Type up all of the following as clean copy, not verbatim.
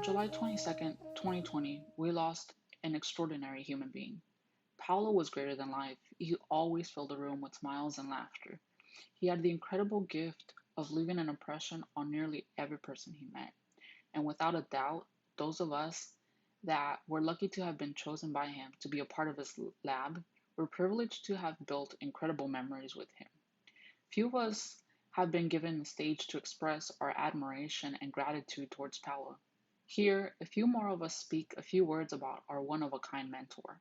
July 22nd, 2020, we lost an extraordinary human being. Paolo was greater than life. He always filled the room with smiles and laughter. He had the incredible gift of leaving an impression on nearly every person he met. And without a doubt, those of us that were lucky to have been chosen by him to be a part of his lab were privileged to have built incredible memories with him. Few of us have been given the stage to express our admiration and gratitude towards Paolo. Here, a few more of us speak a few words about our one of a kind mentor.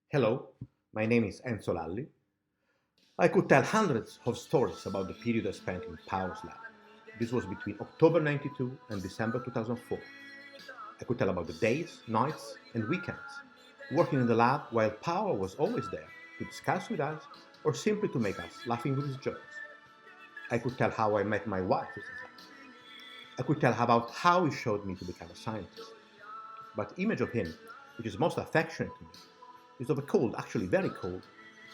Hello, my name is Enzo Lalli. I could tell hundreds of stories about the period I spent in Paolo's lab. This was between October 92 and December 2004. I could tell about the days, nights, and weekends, working in the lab while Paolo was always there to discuss with us or simply to make us laughing with his jokes. I could tell how I met my wife with his lab. I could tell about how he showed me to become a scientist. But the image of him, which is most affectionate to me, is of a cold, actually very cold,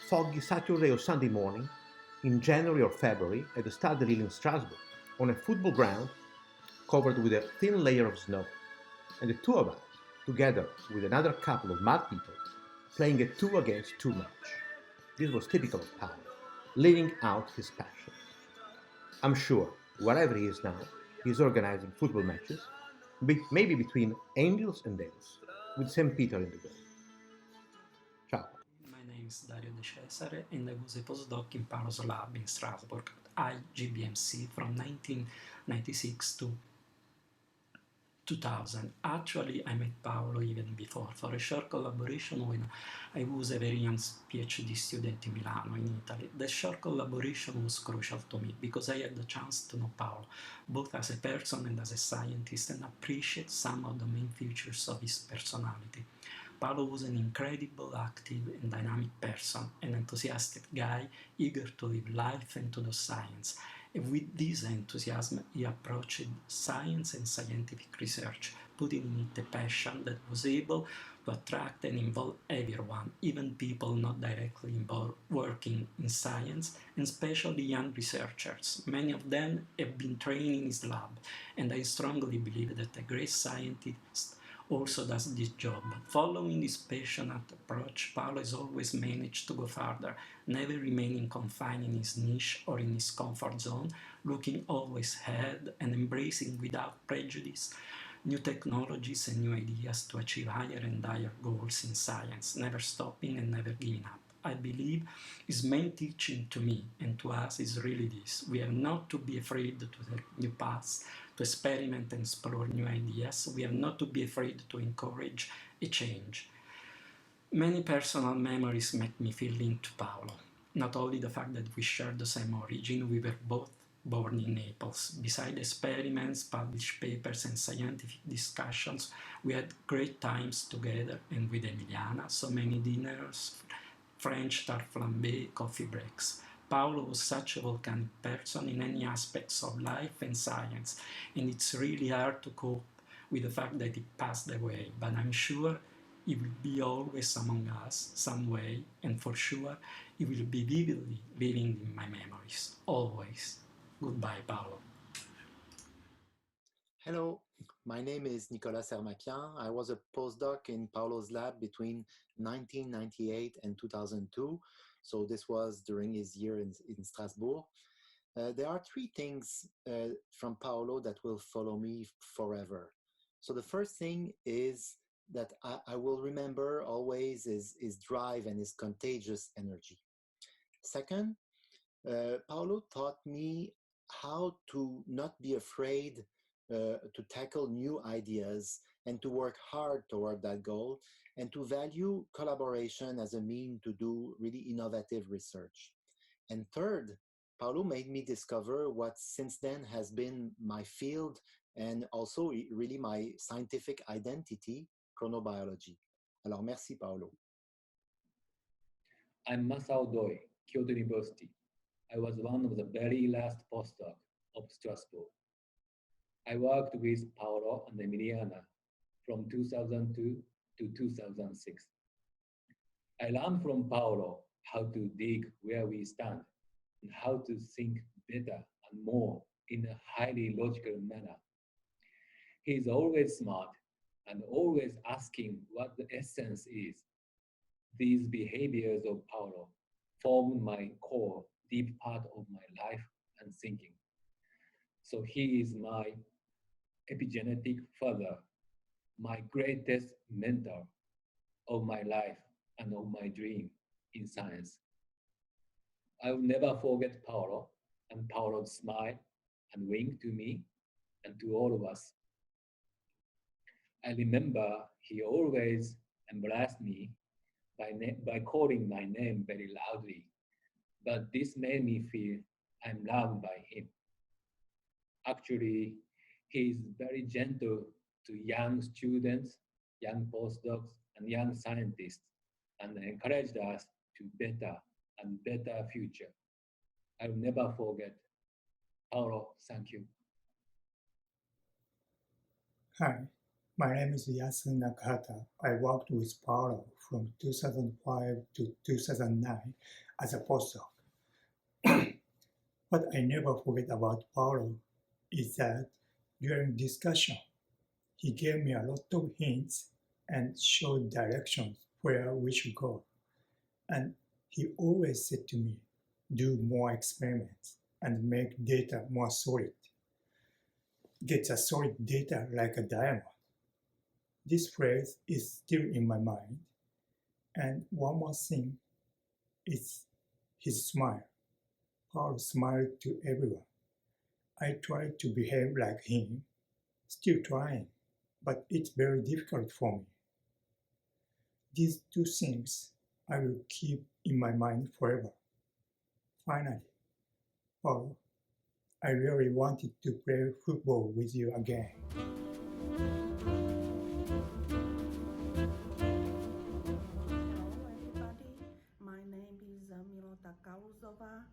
foggy Saturday or Sunday morning in January or February at the Stade de Lille in Strasbourg, on a football ground covered with a thin layer of snow, and the two of us, together with another couple of mad people, playing a two against two match. This was typical of Paolo, living out his passion. I'm sure, wherever he is now, he is organizing football matches, maybe between angels and devils, with St. Peter in the goal. Ciao. My name is Dario De Cesare and I was a postdoc in Paolo's lab in Strasbourg at IGBMC from 1996 to 2000. Actually, I met Paolo even before for a short collaboration when I was a very young PhD student in Milano, in Italy. The short collaboration was crucial to me because I had the chance to know Paolo, both as a person and as a scientist, and appreciate some of the main features of his personality. Paolo was an incredible, active, and dynamic person, an enthusiastic guy eager to live life and to do science. And with this enthusiasm, he approached science and scientific research, putting in it a passion that was able to attract and involve everyone, even people not directly involved working in science, and especially young researchers. Many of them have been trained in his lab, and I strongly believe that a great scientist also does this job. Following this passionate approach, Paolo has always managed to go further, never remaining confined in his niche or in his comfort zone, looking always ahead and embracing without prejudice new technologies and new ideas to achieve higher and higher goals in science, never stopping and never giving up. I believe his main teaching to me and to us is really this. We are not to be afraid to take new paths, to experiment and explore new ideas. We are not to be afraid to encourage a change. Many personal memories make me feel linked to Paolo. Not only the fact that we share the same origin, we were both born in Naples. Beside experiments, published papers, and scientific discussions, we had great times together and with Emiliana, so many dinners, French tart flambé, coffee breaks. Paolo was such a volcanic person in any aspects of life and science, and it's really hard to cope with the fact that he passed away, but I'm sure he will be always among us, some way, and for sure, he will be vividly living in my memories, always. Goodbye, Paolo. Hello, my name is Nicolas Sermakian. I was a postdoc in Paolo's lab between 1998 and 2002. So this was during his year in Strasbourg. There are three things from Paolo that will follow me forever. So the first thing is that I will remember always his drive and his contagious energy. Second, Paolo taught me how to not be afraid to tackle new ideas and to work hard toward that goal and to value collaboration as a mean to do really innovative research. And third, Paolo made me discover what since then has been my field and also really my scientific identity, chronobiology. Alors merci Paolo. I'm Masao Doi, Kyoto University. I was one of the very last postdoc of Strasbourg. I worked with Paolo and Emiliana from 2002 to 2006. I learned from Paolo how to dig where we stand and how to think better and more in a highly logical manner. He is always smart and always asking what the essence is. These behaviors of Paolo formed my core, deep part of my life and thinking. So he is my epigenetic father, my greatest mentor of my life and of my dream in science. I will never forget Paolo and Paolo's smile and wink to me and to all of us. I remember he always embraced me by calling my name very loudly, but this made me feel I'm loved by him. Actually, he is very gentle to young students, young postdocs, and young scientists, and encouraged us to better and better future. I will never forget. Paolo, thank you. Hi, my name is Yasu Nakata. I worked with Paolo from 2005 to 2009 as a postdoc. What I never forget about Paolo is that during discussion, he gave me a lot of hints and showed directions where we should go. And he always said to me, do more experiments and make data more solid. Get a solid data like a diamond. This phrase is still in my mind. And one more thing is his smile. Paul smiled to everyone. I tried to behave like him, still trying, but it's very difficult for me. These two things I will keep in my mind forever. Finally, Paul, I really wanted to play football with you again. Hello, everybody. My name is Milota Kauzova,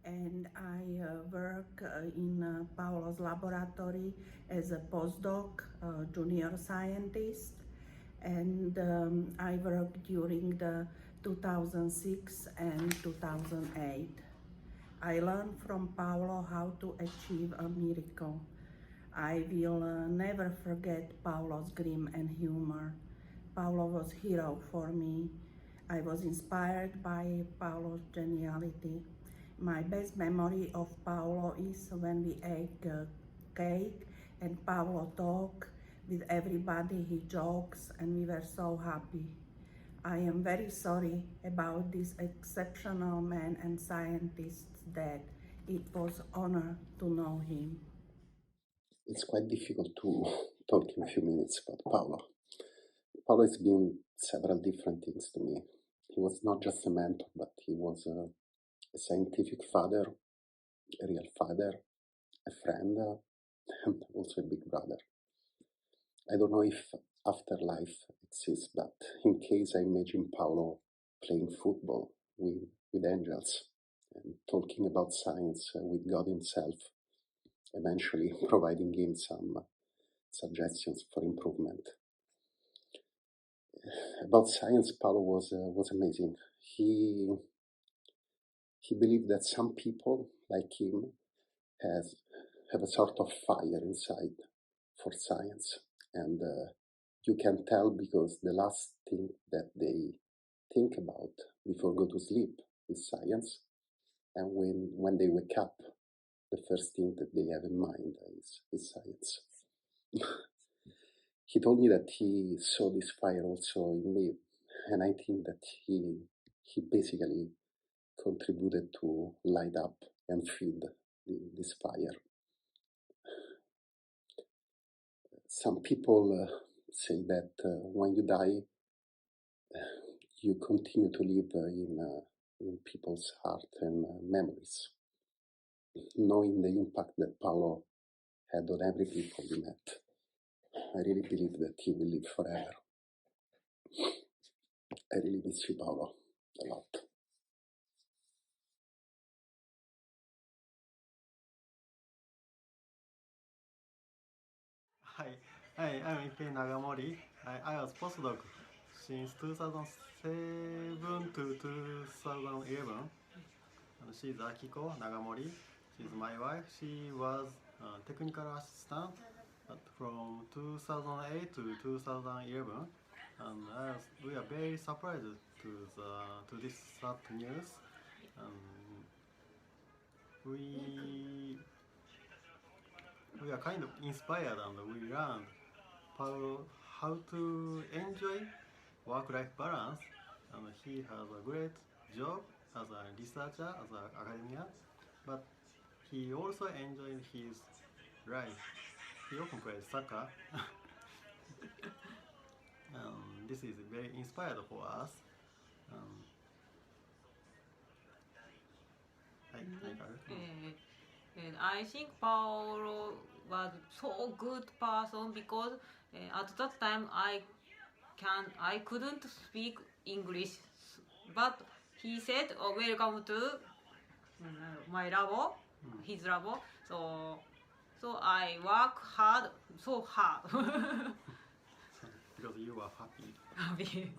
and I work in Paolo's laboratory as a postdoc, junior scientist, and I worked during the 2006 and 2008. I learned from Paolo how to achieve a miracle. I will never forget Paolo's grim and humor. Paolo was hero for me. I was inspired by Paolo's geniality. My best memory of Paolo is when we ate cake and Paolo talked with everybody, he jokes, and we were so happy. I am very sorry about this exceptional man and scientist's death. It was honor to know him. It's quite difficult to talk in a few minutes about Paolo. Paolo has been several different things to me. He was not just a mentor, but he was a scientific father, a real father, a friend, and also a big brother. I don't know if afterlife exists, but in case I imagine Paolo playing football with angels and talking about science with God himself, eventually providing him some suggestions for improvement. About science, Paolo was amazing. He believed that some people like him have a sort of fire inside for science, and you can tell because the last thing that they think about before go to sleep is science, and when they wake up, the first thing that they have in mind is science. He told me that he saw this fire also in me, and I think that he basically contributed to light up and feed this fire. Some people say that when you die, you continue to live in people's heart and memories, knowing the impact that Paolo had on every people he met. I really believe that he will live forever. I really miss you, Paolo, a lot. Hi, I'm Ike Nagamori. I was postdoc since 2007 to 2011. And she's Akiko Nagamori. she's my wife. She was technical assistant from 2008 to 2011, and we are very surprised to this sad news. We are kind of inspired, and we learned how to enjoy work-life balance. And he has a great job as a researcher, as an academia, but he also enjoyed his life. He often plays soccer. This is very inspired for us. And I think Paolo was so good person because at that time I couldn't speak English, but he said, oh, "Welcome to my labo, his labo." So I work hard, so hard. Because you are happy. Happy.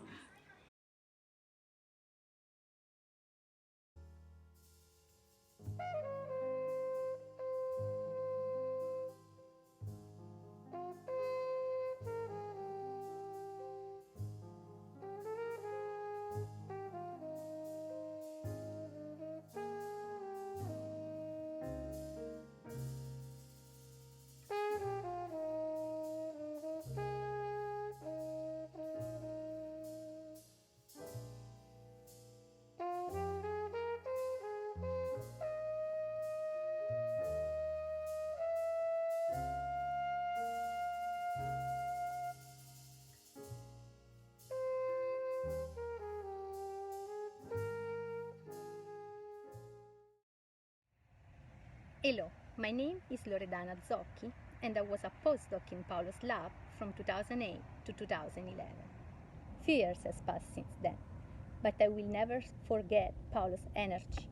Hello, my name is Loredana Zocchi, and I was a postdoc in Paolo's lab from 2008 to 2011. Few years has passed since then, but I will never forget Paolo's energy,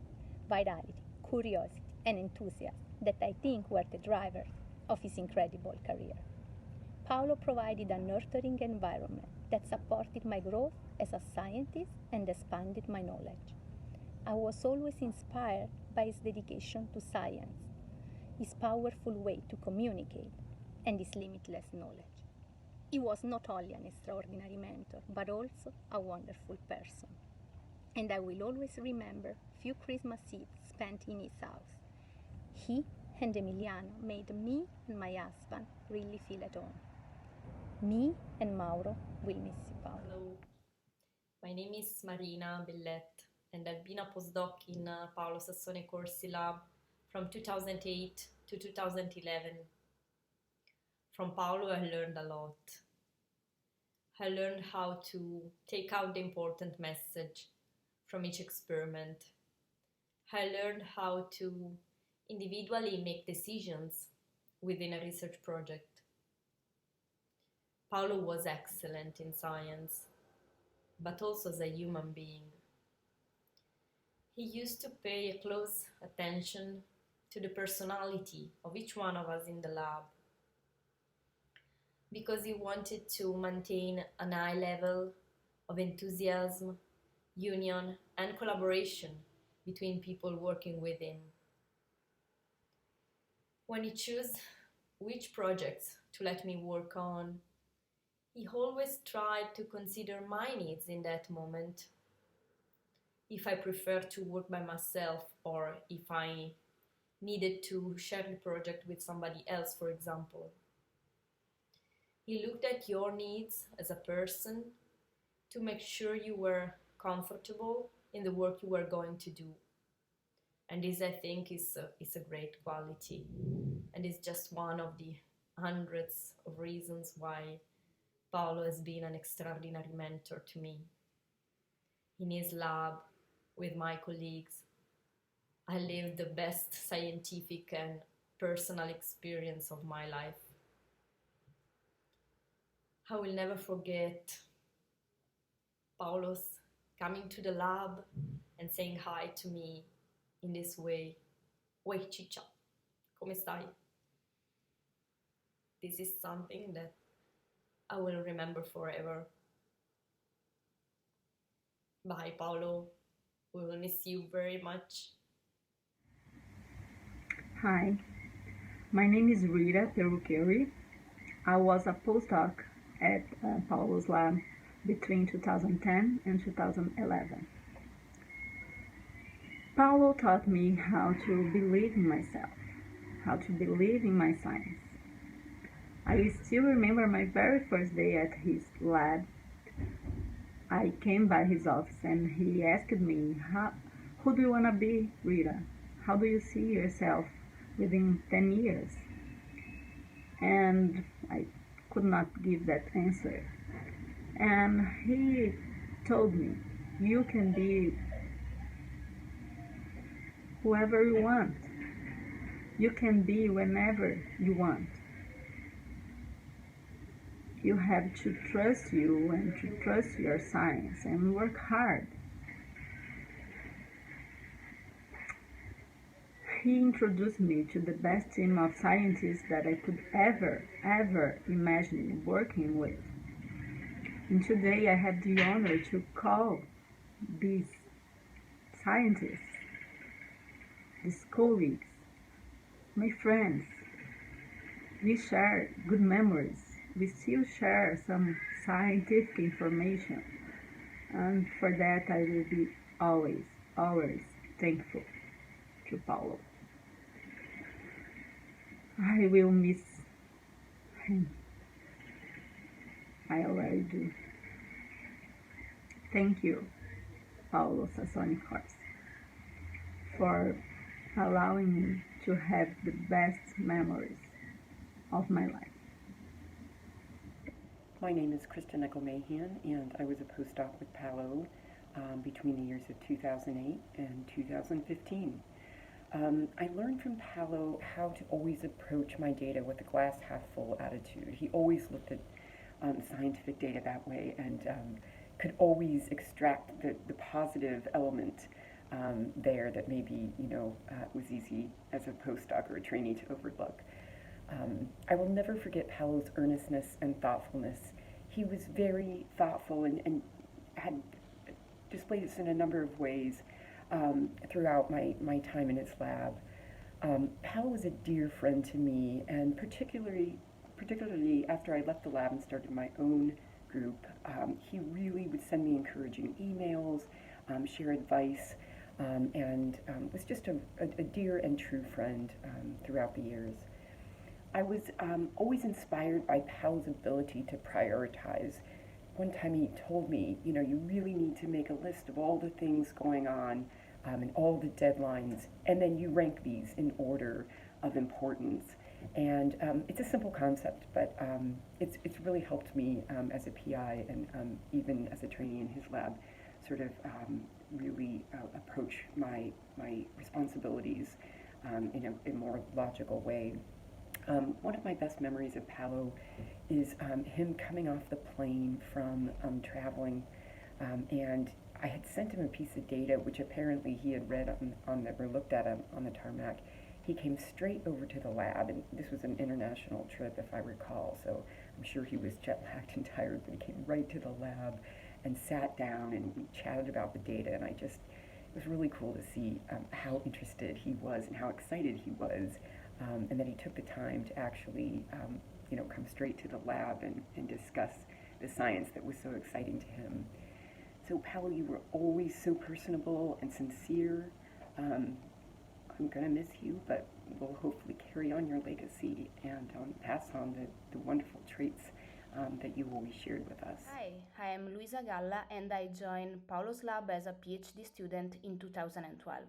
vitality, curiosity, and enthusiasm that I think were the drivers of his incredible career. Paolo provided a nurturing environment that supported my growth as a scientist and expanded my knowledge. I was always inspired by his dedication to science, his powerful way to communicate, and his limitless knowledge. He was not only an extraordinary mentor, but also a wonderful person. And I will always remember few Christmas Eves spent in his house. He and Emiliano made me and my husband really feel at home. Me and Mauro will miss you, Paolo. Hello, my name is Marina Bellet, and I've been a postdoc in Paolo Sassone-Corsi lab from 2008 to 2011. From Paolo, I learned a lot. I learned how to take out the important message from each experiment. I learned how to individually make decisions within a research project. Paolo was excellent in science, but also as a human being. He used to pay close attention to the personality of each one of us in the lab, because he wanted to maintain a high level of enthusiasm, union, and collaboration between people working with him. When he chose which projects to let me work on, he always tried to consider my needs in that moment. If I preferred to work by myself, or if I needed to share the project with somebody else, for example. He looked at your needs as a person to make sure you were comfortable in the work you were going to do. And this, I think, is a great quality. And it's just one of the hundreds of reasons why Paolo has been an extraordinary mentor to me. In his lab, with my colleagues, I lived the best scientific and personal experience of my life. I will never forget Paolo's coming to the lab and saying hi to me in this way. Oi, Ciccia, come stai? This is something that I will remember forever. Bye, Paolo. We will miss you very much. Hi, my name is Rita Perucheri. I was a postdoc at Paolo's lab between 2010 and 2011. Paolo taught me how to believe in myself, how to believe in my science. I still remember my very first day at his lab. I came by his office and he asked me, who do you want to be, Rita? How do you see yourself within 10 years? And I could not give that answer. And he told me, you can be whoever you want. You can be whenever you want. You have to trust you and to trust your science and work hard. He introduced me to the best team of scientists that I could ever imagine working with. And today I have the honor to call these scientists, these colleagues, my friends. We share good memories. We still share some scientific information. And for that I will be always thankful to Paolo. I will miss him. I already do. Thank you, Paolo Sassone-Corsi, for allowing me to have the best memories of my life. My name is Krista Nickel-Mahan, and I was a postdoc with Paolo between the years of 2008 and 2015. I learned from Paolo how to always approach my data with a glass half full attitude. He always looked at scientific data that way and could always extract the positive element there that maybe was easy as a postdoc or a trainee to overlook. I will never forget Paolo's earnestness and thoughtfulness. He was very thoughtful and had displayed this in a number of ways throughout my time in his lab. Paolo was a dear friend to me, and particularly after I left the lab and started my own group, he really would send me encouraging emails, share advice, and was just a dear and true friend throughout the years. I was always inspired by Paolo's ability to prioritize. One time he told me, you really need to make a list of all the things going on and all the deadlines, and then you rank these in order of importance. And it's a simple concept, but it's really helped me as a PI and even as a trainee in his lab sort of really approach my responsibilities in a more logical way. One of my best memories of Paolo is him coming off the plane from traveling, and I had sent him a piece of data which apparently he had read or looked at on the tarmac. He came straight over to the lab, and this was an international trip, if I recall, so I'm sure he was jet-lagged and tired, but he came right to the lab and sat down, and we chatted about the data, and it was really cool to see how interested he was and how excited he was. And that he took the time to actually, come straight to the lab and discuss the science that was so exciting to him. So, Paolo, you were always so personable and sincere. I'm going to miss you, but we'll hopefully carry on your legacy and pass on the wonderful traits that you always shared with us. Hi, I am Luisa Galla, and I joined Paolo's lab as a PhD student in 2012.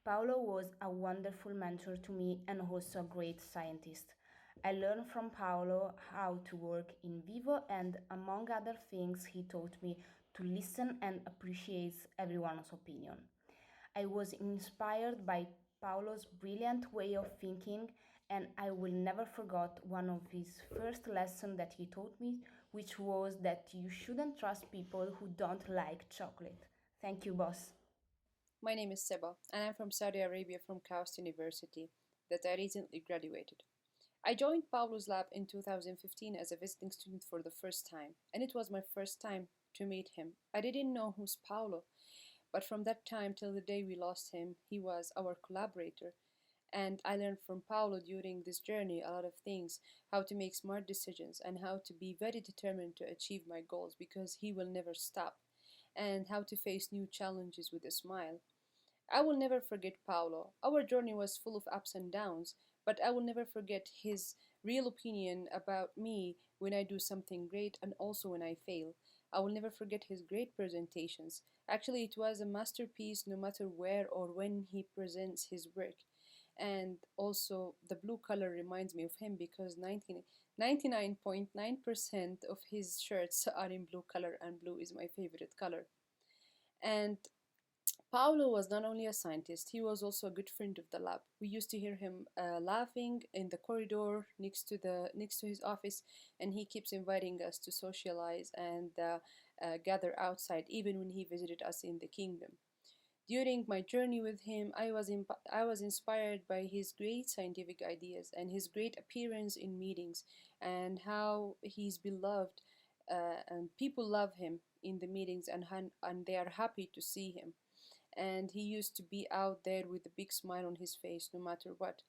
Paolo was a wonderful mentor to me and also a great scientist. I learned from Paolo how to work in vivo, and among other things, he taught me to listen and appreciate everyone's opinion. I was inspired by Paolo's brilliant way of thinking, and I will never forget one of his first lessons that he taught me, which was that you shouldn't trust people who don't like chocolate. Thank you, boss. My name is Seba, and I'm from Saudi Arabia from KAUST University, that I recently graduated. I joined Paolo's lab in 2015 as a visiting student for the first time, and it was my first time to meet him. I didn't know who's Paolo, but from that time till the day we lost him, he was our collaborator, And I learned from Paolo during this journey a lot of things, how to make smart decisions and how to be very determined to achieve my goals because he will never stop, and how to face new challenges with a smile. I will never forget Paolo. Our journey was full of ups and downs, but I will never forget his real opinion about me when I do something great and also when I fail. I will never forget his great presentations. Actually, it was a masterpiece no matter where or when he presents his work. And also, the blue color reminds me of him because 99.9% of his shirts are in blue color, and blue is my favorite color. And Paolo was not only a scientist, he was also a good friend of the lab. We used to hear him laughing in the corridor next to his office, and he keeps inviting us to socialize and gather outside, even when he visited us in the kingdom. During my journey with him, I was inspired by his great scientific ideas and his great appearance in meetings, and how he's beloved, and people love him in the meetings, and they are happy to see him. And he used to be out there with a big smile on his face no matter what.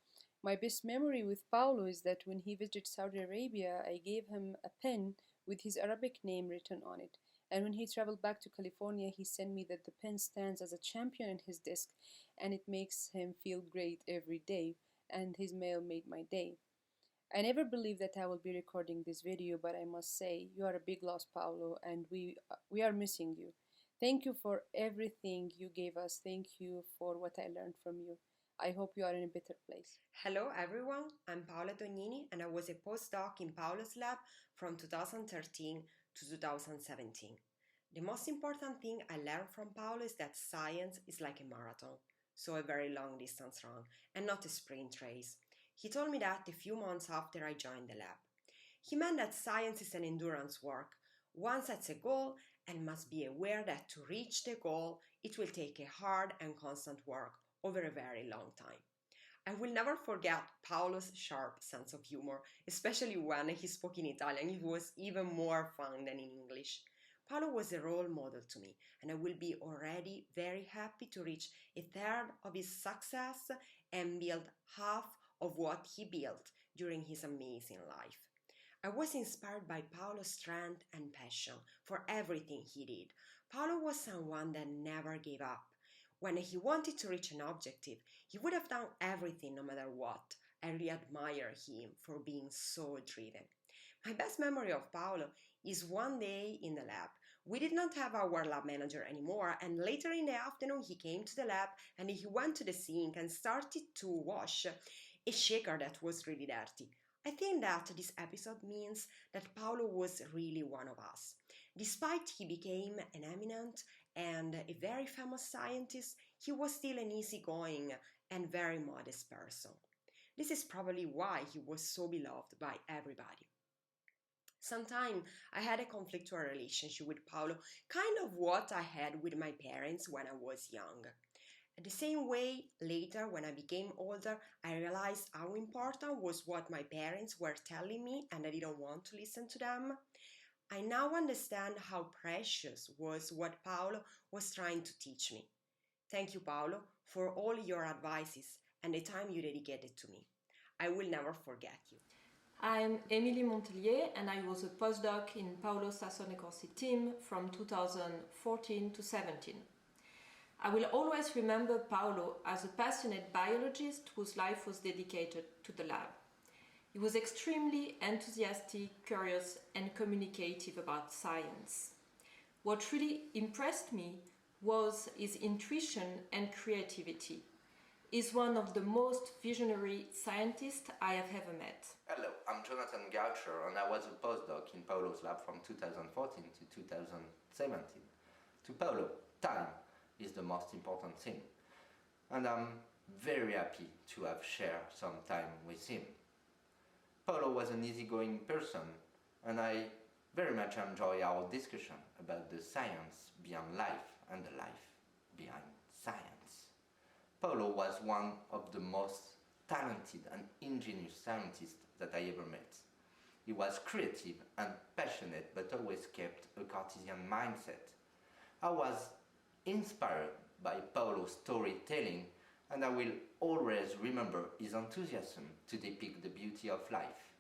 My best memory with Paulo is that when he visited Saudi Arabia, I gave him a pen with his Arabic name written on it. And when he traveled back to California, he sent me that the pen stands as a champion in his desk, and it makes him feel great every day. And his mail made my day. I never believed that I will be recording this video, but I must say, you are a big loss, Paolo, and we are missing you. Thank you for everything you gave us. Thank you for what I learned from you. I hope you are in a better place. Hello everyone, I'm Paola Tognini and I was a postdoc in Paolo's lab from 2013 to 2017. The most important thing I learned from Paolo is that science is like a marathon, so a very long distance run, and not a sprint race. He told me that a few months after I joined the lab. He meant that science is an endurance work. One sets a goal and must be aware that to reach the goal, it will take a hard and constant work over a very long time. I will never forget Paolo's sharp sense of humor, especially when he spoke in Italian. It was even more fun than in English. Paolo was a role model to me, and I will be already very happy to reach a third of his success and build half of what he built during his amazing life. I was inspired by Paolo's strength and passion for everything he did. Paolo was someone that never gave up. When he wanted to reach an objective, he would have done everything no matter what. I really admire him for being so driven. My best memory of Paolo is one day in the lab. We did not have our lab manager anymore, and later in the afternoon he came to the lab and he went to the sink and started to wash a shaker that was really dirty. I think that this episode means that Paolo was really one of us. Despite he became an eminent and a very famous scientist, he was still an easygoing and very modest person. This is probably why he was so beloved by everybody. Sometimes I had a conflictual relationship with Paolo, kind of what I had with my parents when I was young. The same way, later when I became older, I realized how important was what my parents were telling me and I didn't want to listen to them. I now understand how precious was what Paolo was trying to teach me. Thank you, Paolo, for all your advices and the time you dedicated to me. I will never forget you. I'm Émilie Montelier and I was a postdoc in Paolo Sassone-Corsi team from 2014 to 17. I will always remember Paolo as a passionate biologist whose life was dedicated to the lab. He was extremely enthusiastic, curious, and communicative about science. What really impressed me was his intuition and creativity. He's one of the most visionary scientists I have ever met. Hello, I'm Jonathan Goucher and I was a postdoc in Paolo's lab from 2014 to 2017. To Paolo, time is the most important thing. And I'm very happy to have shared some time with him. Paolo was an easygoing person and I very much enjoy our discussion about the science beyond life and the life behind science. Paolo was one of the most talented and ingenious scientists that I ever met. He was creative and passionate but always kept a Cartesian mindset. I was inspired by Paolo's storytelling and I will always remember his enthusiasm to depict the beauty of life.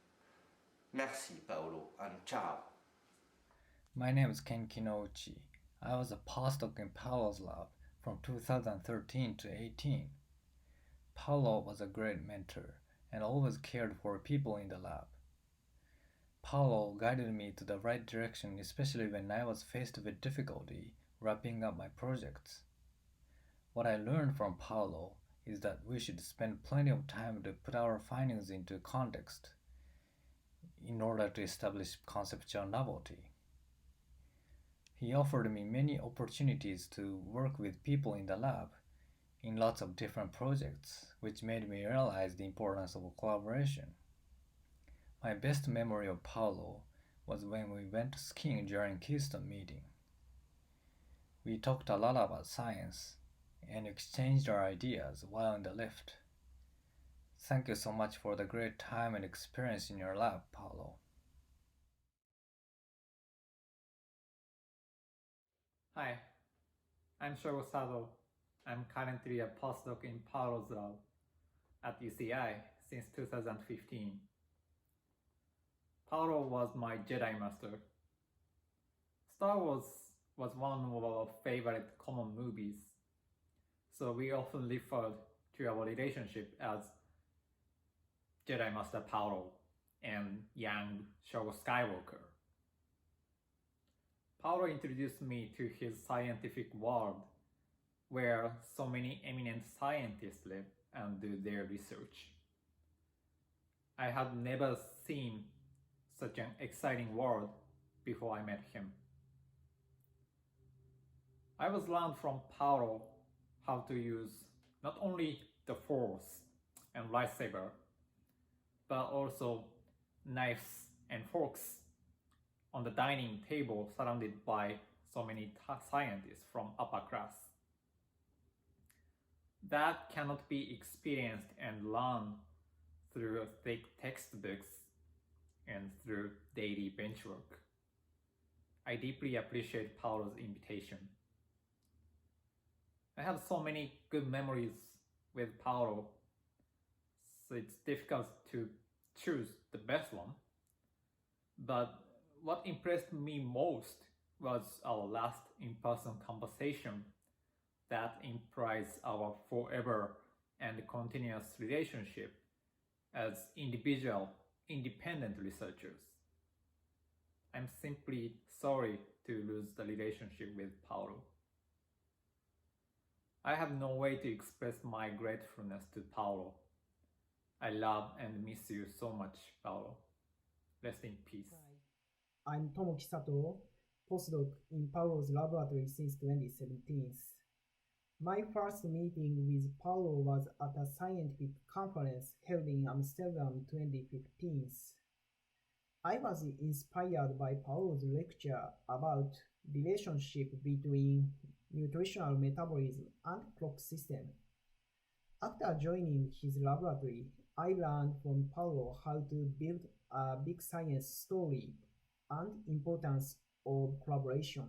Merci, Paolo, and ciao. My name is Ken Kinouchi. I was a postdoc in Paolo's lab from 2013 to 18. Paolo was a great mentor and always cared for people in the lab. Paolo guided me to the right direction, especially when I was faced with difficulty wrapping up my projects. What I learned from Paolo is that we should spend plenty of time to put our findings into context in order to establish conceptual novelty. He offered me many opportunities to work with people in the lab in lots of different projects, which made me realize the importance of collaboration. My best memory of Paolo was when we went skiing during Keystone meeting. We talked a lot about science and exchanged our ideas while in the lift. Thank you so much for the great time and experience in your lab, Paolo. Hi, I'm Shogo Sato. I'm currently a postdoc in Paolo's lab at UCI since 2015. Paolo was my Jedi Master. Star Wars was one of our favorite common movies, so we often referred to our relationship as Jedi Master Paolo and young Shogo Skywalker. Paolo introduced me to his scientific world, where so many eminent scientists live and do their research. I had never seen such an exciting world before I met him. I was learned from Paolo how to use not only the Force and lightsaber, but also knives and forks on the dining table surrounded by so many scientists from upper class. That cannot be experienced and learned through thick textbooks and through daily bench work. I deeply appreciate Paolo's invitation. I have so many good memories with Paolo, so it's difficult to choose the best one. But what impressed me most was our last in-person conversation that implies our forever and continuous relationship as individual, independent researchers. I'm simply sorry to lose the relationship with Paolo. I have no way to express my gratefulness to Paolo. I love and miss you so much, Paolo. Rest in peace. Hi, I'm Tomoki Sato, postdoc in Paolo's laboratory since 2017. My first meeting with Paolo was at a scientific conference held in Amsterdam 2015. I was inspired by Paolo's lecture about relationship between nutritional metabolism and clock system. After joining his laboratory, I learned from Paolo how to build a big science story and importance of collaboration.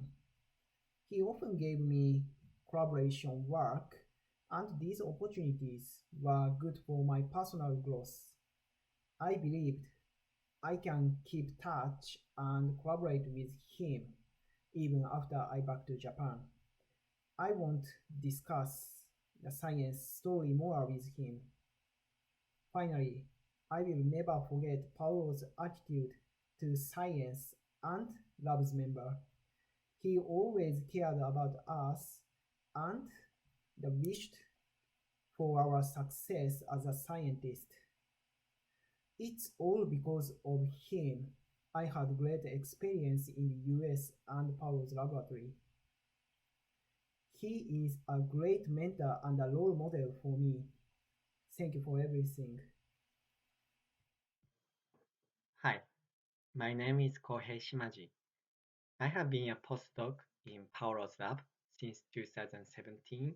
He often gave me collaboration work, and these opportunities were good for my personal growth. I believed I can keep touch and collaborate with him even after I back to Japan. I won't discuss the science story more with him. Finally, I will never forget Paolo's attitude to science and lab's member. He always cared about us and the wished for our success as a scientist. It's all because of him I had great experience in the US and Paolo's laboratory. He is a great mentor and a role model for me. Thank you for everything. Hi, my name is Kohei Shimaji. I have been a postdoc in Paolo's lab since 2017,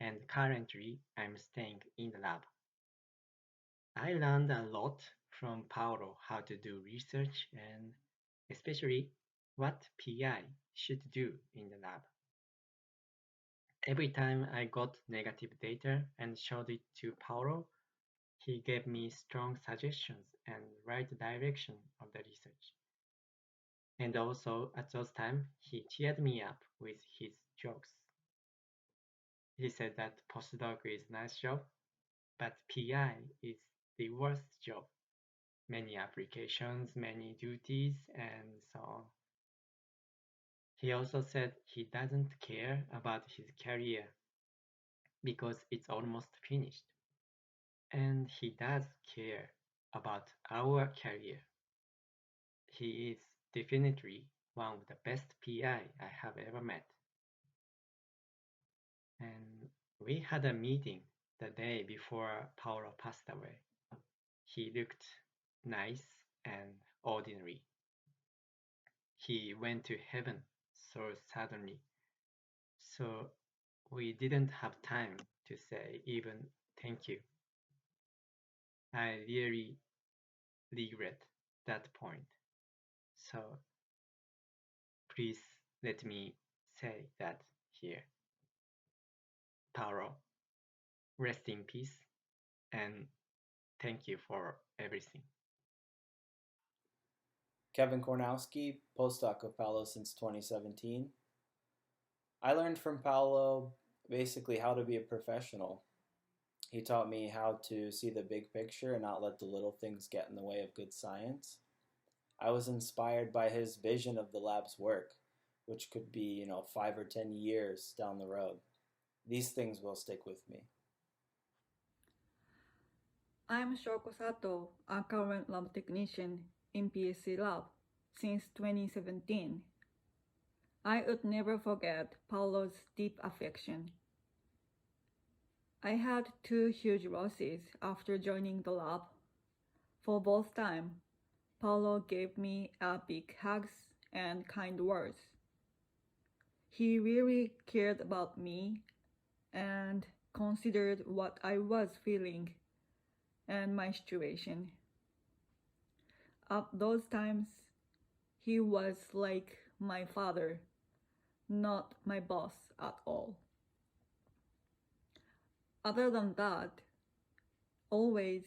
and currently I'm staying in the lab. I learned a lot from Paolo how to do research and especially what PI should do in the lab. Every time I got negative data and showed it to Paolo, he gave me strong suggestions and right direction of the research. And also, at those times, he cheered me up with his jokes. He said that postdoc is a nice job, but PI is the worst job. Many applications, many duties, and so on. He also said he doesn't care about his career because it's almost finished. And he does care about our career. He is definitely one of the best PI I have ever met. And we had a meeting the day before Paolo passed away. He looked nice and ordinary. He went to heaven so suddenly. So we didn't have time to say even thank you. I really regret that point. So please let me say that here. Paolo, rest in peace and thank you for everything. Kevin Kornowski, postdoc with Paolo since 2017. I learned from Paolo basically how to be a professional. He taught me how to see the big picture and not let the little things get in the way of good science. I was inspired by his vision of the lab's work, which could be, 5 or 10 years down the road. These things will stick with me. I'm Shoko Sato, a current lab technician in PSC Lab since 2017. I would never forget Paolo's deep affection. I had 2 huge losses after joining the lab. For both times, Paolo gave me a big hugs and kind words. He really cared about me and considered what I was feeling and my situation. At those times, he was like my father, not my boss at all. Other than that, always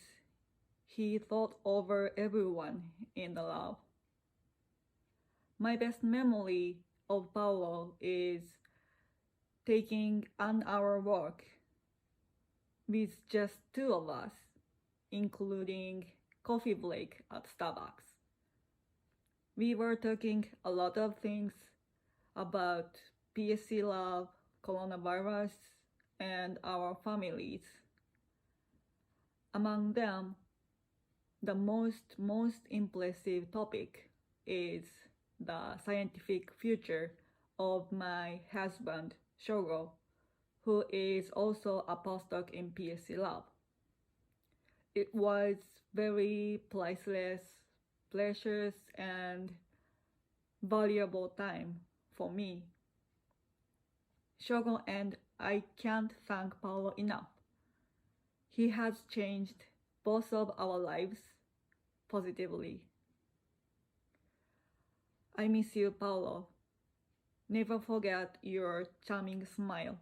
he thought over everyone in the lab. My best memory of Paolo is taking an hour walk with just 2 of us, including coffee break at Starbucks. We were talking a lot of things about PSC lab, coronavirus, and our families. Among them, the most impressive topic is the scientific future of my husband, Shogo, who is also a postdoc in PSC lab. It was very priceless, precious, and valuable time for me. Shogo and I can't thank Paolo enough. He has changed both of our lives positively. I miss you, Paolo. Never forget your charming smile.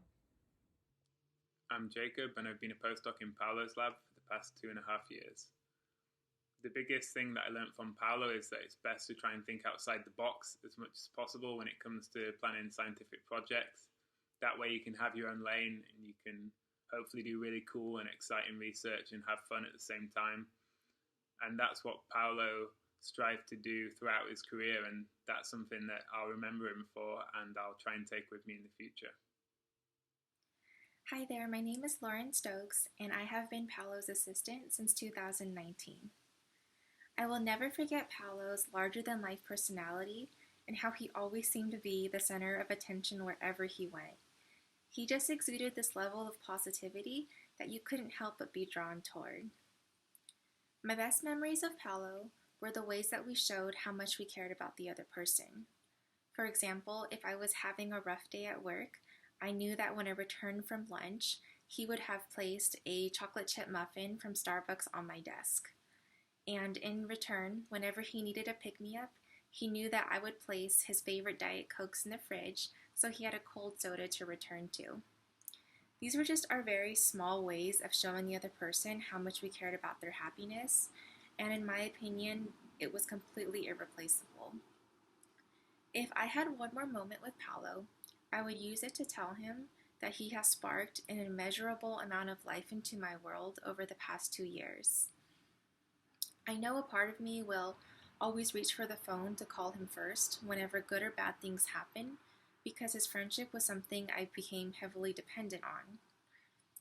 I'm Jacob, and I've been a postdoc in Paolo's lab for the past 2.5 years. The biggest thing that I learned from Paolo is that it's best to try and think outside the box as much as possible when it comes to planning scientific projects. That way you can have your own lane and you can hopefully do really cool and exciting research and have fun at the same time. And that's what Paolo strived to do throughout his career, and that's something that I'll remember him for and I'll try and take with me in the future. Hi there, my name is Lauren Stokes, and I have been Paolo's assistant since 2019. I will never forget Paolo's larger-than-life personality and how he always seemed to be the center of attention wherever he went. He just exuded this level of positivity that you couldn't help but be drawn toward. My best memories of Paolo were the ways that we showed how much we cared about the other person. For example, if I was having a rough day at work, I knew that when I returned from lunch, he would have placed a chocolate chip muffin from Starbucks on my desk. And in return, whenever he needed a pick-me-up, he knew that I would place his favorite Diet Cokes in the fridge, so he had a cold soda to return to. These were just our very small ways of showing the other person how much we cared about their happiness, and in my opinion, it was completely irreplaceable. If I had one more moment with Paolo, I would use it to tell him that he has sparked an immeasurable amount of life into my world over the past 2 years. I know a part of me will always reach for the phone to call him first whenever good or bad things happen, because his friendship was something I became heavily dependent on.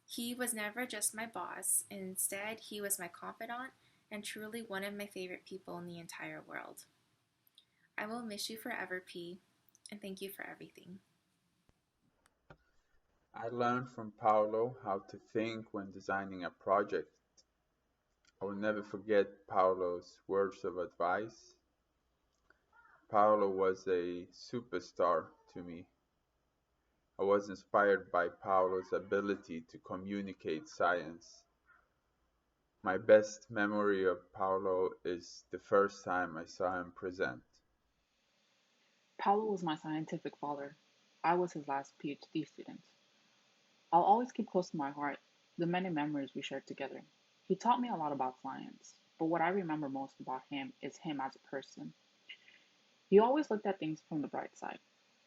He was never just my boss, instead he was my confidant and truly one of my favorite people in the entire world. I will miss you forever, P, and thank you for everything. I learned from Paolo how to think when designing a project. I will never forget Paolo's words of advice. Paolo was a superstar to me. I was inspired by Paolo's ability to communicate science. My best memory of Paolo is the first time I saw him present. Paolo was my scientific father. I was his last PhD student. I'll always keep close to my heart the many memories we shared together. He taught me a lot about science, but what I remember most about him is him as a person. He always looked at things from the bright side.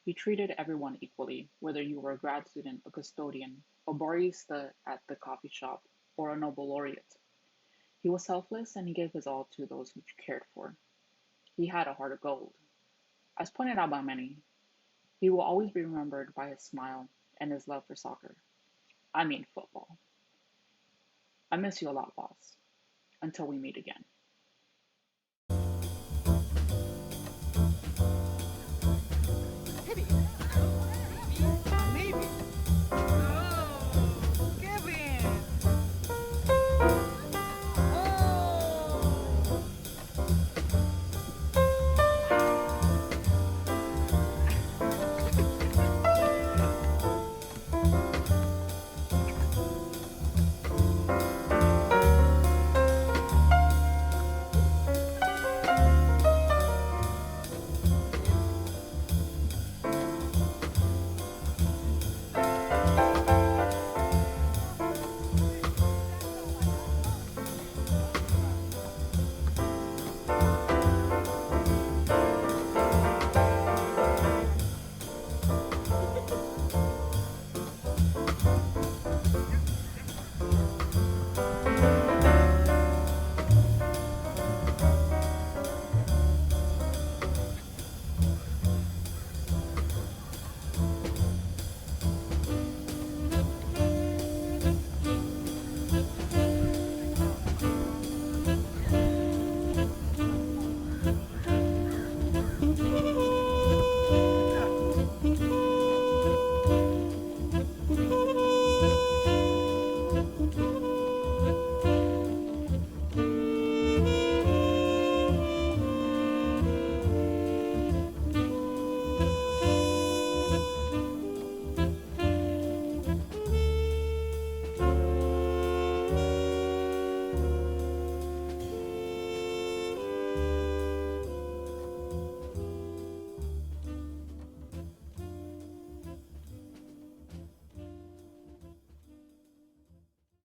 He treated everyone equally, whether you were a grad student, a custodian, a barista at the coffee shop, or a Nobel laureate. He was selfless and he gave his all to those who cared for. He had a heart of gold. As pointed out by many, he will always be remembered by his smile and his love for soccer. I mean football. I miss you a lot, boss. Until we meet again.